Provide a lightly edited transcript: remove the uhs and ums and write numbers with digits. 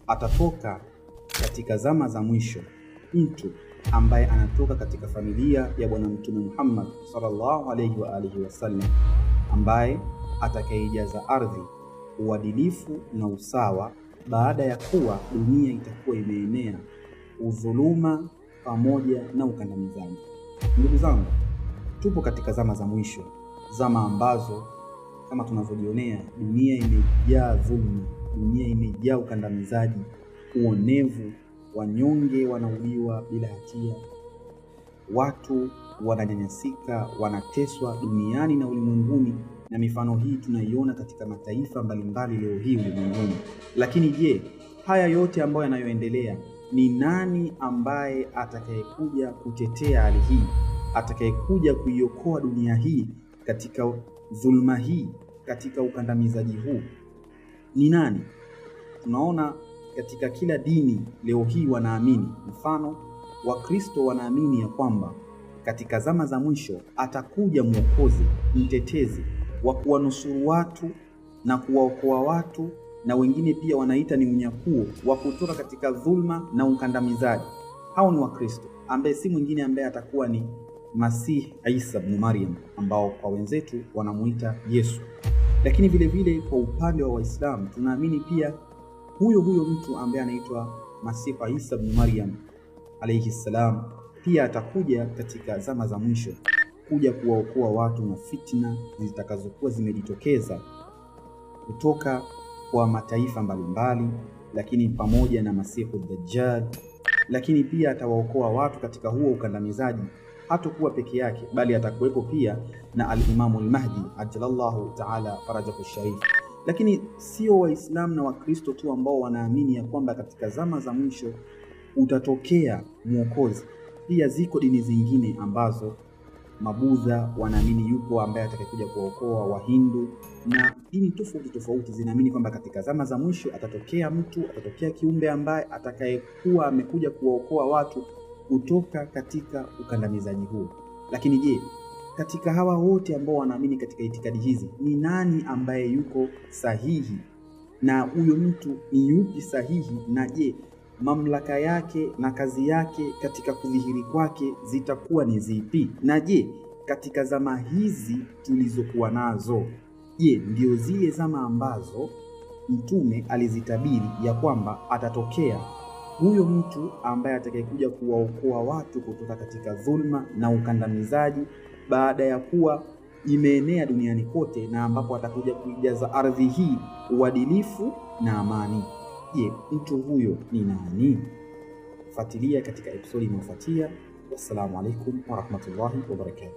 atatoka katika zama za mwisho mtu ambaye anatoka katika familia ya Bwana Mtume Muhammad sallallahu alayhi wa alihi wasallam, ambaye atakayeijaza ardhi uadilifu na usawa baada ya kuwa dunia itakuwa imeenea udhuluma pamoja na ukandamizaji. Ndugu zangu, tupo katika zama za mwisho, zama ambazo kama tunavyojionea dunia imejaa dhulma, dunia imejaa ukandamizaji, uonevu, wanyonge wanauliwa bila hatia, watu wananyanyasika, wanateswa duniani na ulimwenguni, na mifano hii tunaiona katika mataifa mbalimbali leo hii ulimwenguni. Lakini je, haya yote ambayo yanayoendelea, ni nani ambaye atakayekuja kutetea hali hii, atakayekuja kuiokoa dunia hii katika dhulma hii, katika ukandamizaji huu? Ni nani? Tunaona katika kila dini leo hii wanaamini, mfano Wakristo wanaamini ya kwamba katika zama za mwisho atakuja mwokozi, mtetezi wa kuwanusuru watu na kuwaokoa watu, na wengine pia wanaita ni unyakuo wa kutoka katika dhulma na ukandamizaji. Hao ni Wakristo, ambaye si mwingine ambaye atakuwa ni Masih Isa ibn Maryam, ambao kwa wenzetu wanamuita Yesu. Lakini vile vile kwa upande wa Waislamu tunaamini pia huyo mtu ambaye anaitwa Masih Isa ibn Maryam alayhi salam pia atakuja katika zama za mwisho kuja kuwaokoa watu na fitna zitakazokuwa zimejitokeza kutoka kwa mataifa mbalimbali, lakini pamoja na Masihu Dajjal. Lakini pia atawaokoa watu katika huo ukandamizaji, hatakuwa peke yake, bali atakuwepo pia na al-Imamu al-Mahdi ajalallahu ta'ala farajahu sharif. Lakini sio Waislamu na Wakristo tu ambao wanaamini ya kwamba katika zama za mwisho utatokea mwokozi. Pia ziko dini zingine ambazo Mabudha wanaamini yupo ambaye atakayekuja kuokoa, Wahindu na dini tofauti zinaamini kwamba katika zama za mwisho atatokea mtu, atatokea kiumbe ambaye atakayekuwa amekuja kuwaokoa watu kutoka katika ukandamizaji huo. Lakini je, katika hawa wote ambao wanaamini katika itikadi hizi, ni nani ambaye yuko sahihi? Na huyo mtu ni yupi sahihi? Na je, mamlaka yake na kazi yake katika kudhihiri kwake zitakuwa ni zipi? Na je, katika zama hizi tulizokuwa nazo, je, ndio zile zama ambazo Mtume alizitabiri ya kwamba atatokea huyo mtu ambaye atakayekuja kuwaokoa watu kutoka katika dhulma na ukandamizaji baada ya kuwa imeenea duniani kote, na ambapo atakuja kuijaza ardhi hii uadilifu na amani? Je, mtu huyo ni nani? Fuatilia katika episodi inayofuatia. Wassalamu alaikum warahmatullahi wabarakatuh.